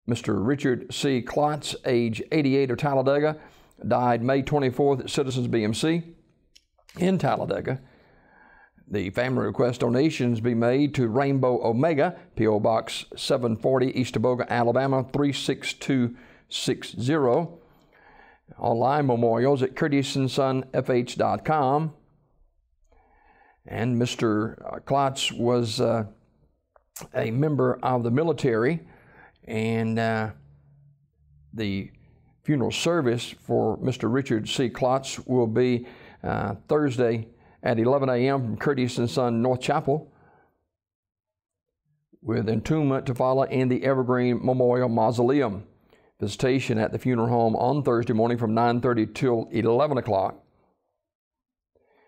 Mr. Richard C. Klotz, age 88, of Talladega, died May 24th at Citizens BMC in Talladega. The family requests donations be made to Rainbow Omega, P.O. Box 740, East Tioga, Alabama 36260. Online memorials at CurtisandSonFH.com. And Mr. Klotz was a member of the military, and the funeral service for Mr. Richard C. Klotz will be Thursday at 11 a.m. from Curtis & Son North Chapel, with entombment to follow in the Evergreen Memorial Mausoleum. Visitation at the funeral home on Thursday morning from 9:30 till 11 o'clock.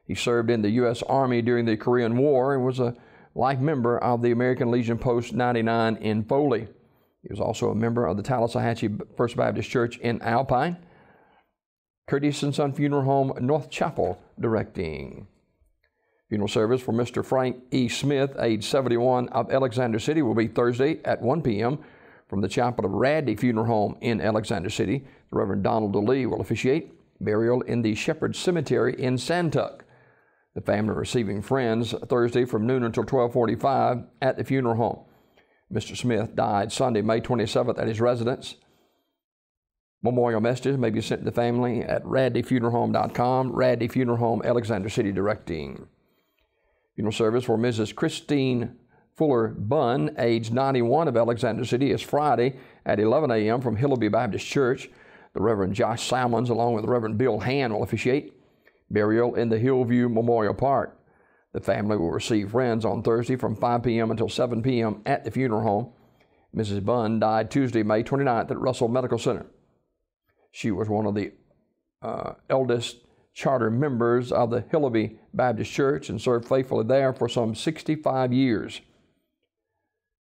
He served in the U.S. Army during the Korean War and was a life member of the American Legion Post 99 in Foley. He was also a member of the Tallahatchie First Baptist Church in Alpine. Curtis & Son Funeral Home, North Chapel, directing. Funeral service for Mr. Frank E. Smith, age 71, of Alexander City, will be Thursday at 1 p.m. from the chapel of Radley Funeral Home in Alexander City. The Reverend Donald DeLee will officiate. Burial in the Shepherd Cemetery in Santuck. The family receiving friends Thursday from noon until 12:45 at the funeral home. Mr. Smith died Sunday, May 27th at his residence. Memorial messages may be sent to the family at radleyfuneralhome.com. Radley Funeral Home, Alexander City, directing. Funeral service for Mrs. Christine Fuller Bunn, age 91, of Alexander City, is Friday at 11 a.m. from Hillowby Baptist Church. The Reverend Josh Salmons, along with the Reverend Bill Hand, will officiate. Burial in the Hillview Memorial Park. The family will receive friends on Thursday from 5 p.m. until 7 p.m. at the funeral home. Mrs. Bunn died Tuesday, May 29th at Russell Medical Center. She was one of the eldest charter members of the Hillowby Baptist Church and served faithfully there for some 65 years.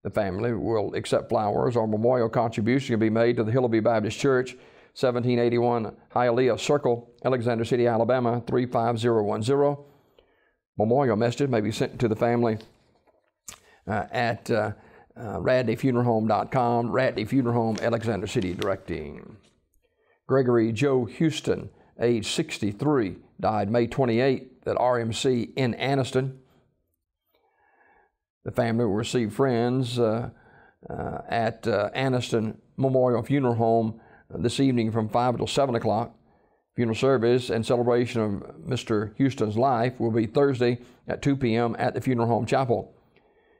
The family will accept flowers or memorial contribution can be made to the Hillowby Baptist Church, 1781 Hialeah Circle, Alexander City, Alabama, 35010. Memorial messages may be sent to the family at radleyfuneralhome.com. Radley Funeral Home, Alexander City, directing. Gregory Joe Houston, age 63, died May 28th at RMC in Anniston. The family will receive friends at Anniston Memorial Funeral Home this evening from 5 until 7 o'clock. Funeral service and celebration of Mr. Houston's life will be Thursday at 2 p.m. at the Funeral Home Chapel.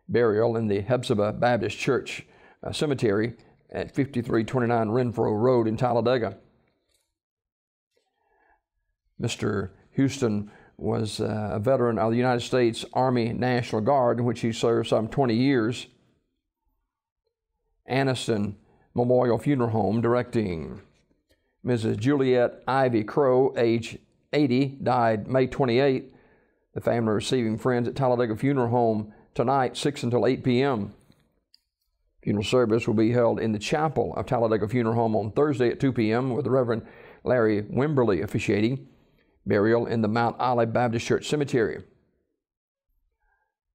Burial in the Hephzibah Baptist Church Cemetery at 5329 Renfro Road in Talladega. Mr. Houston was a veteran of the United States Army National Guard, in which he served some 20 years. Anniston Memorial Funeral Home, directing. Mrs. Juliet Ivy Crow, age 80, died May 28th. The family receiving friends at Talladega Funeral Home tonight, 6 until 8 p.m. Funeral service will be held in the chapel of Talladega Funeral Home on Thursday at 2 p.m. with the Reverend Larry Wimberly officiating. Burial in the Mount Olive Baptist Church Cemetery.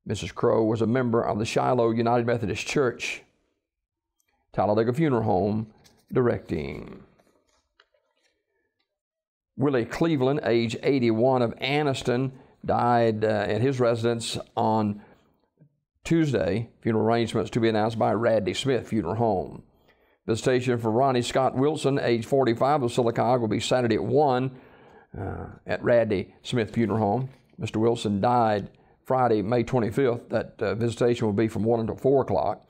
Mrs. Crow was a member of the Shiloh United Methodist Church. Talladega Funeral Home, directing. Willie Cleveland, age 81, of Anniston, died at his residence on Tuesday. Funeral arrangements to be announced by Radley Smith Funeral Home. Visitation for Ronnie Scott Wilson, age 45, of Sylacauga, will be Saturday at 1 at Radley Smith Funeral Home. Mr. Wilson died Friday, May 25th. That visitation will be from 1 until 4 o'clock.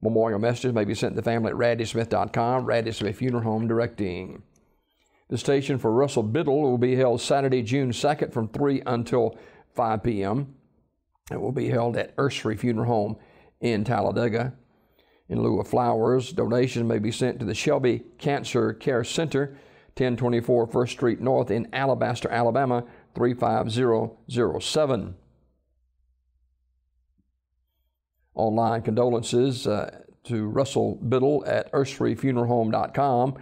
Memorial messages may be sent to the family at radleysmith.com. Radley Smith Funeral Home, directing. Visitation for Russell Biddle will be held Saturday, June 2nd from 3 until 5 p.m. It will be held at Ursery Funeral Home in Talladega. In lieu of flowers, donations may be sent to the Shelby Cancer Care Center, 1024 First Street North in Alabaster, Alabama, 35007. Online condolences to Russell Biddle at urseryfuneralhome.com.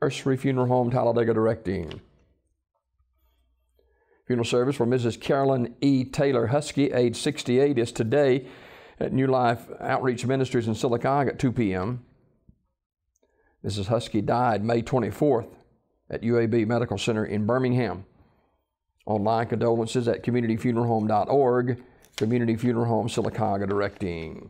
Ursery Funeral Home, Talladega, directing. Funeral service for Mrs. Carolyn E. Taylor Husky, age 68, is today at New Life Outreach Ministries in Sylacauga at 2 p.m. Mrs. Husky died May 24th at UAB Medical Center in Birmingham. Online condolences at communityfuneralhome.org. Community Funeral Home Sylacauga directing.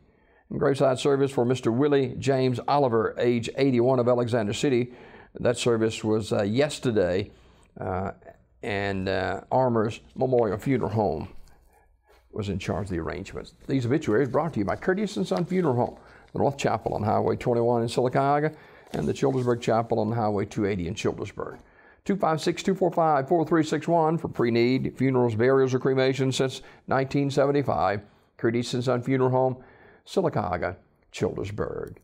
And graveside service for Mr. Willie James Oliver, age 81, of Alexander City. That service was yesterday, and Armour's Memorial Funeral Home was in charge of the arrangements. These obituaries brought to you by Curtis & Son Funeral Home, the North Chapel on Highway 21 in Sylacauga, and the Childersburg Chapel on Highway 280 in Childersburg. 256-245-4361 for pre-need funerals, burials, or cremation since 1975. Curtis & Son Funeral Home, Sylacauga, Childersburg.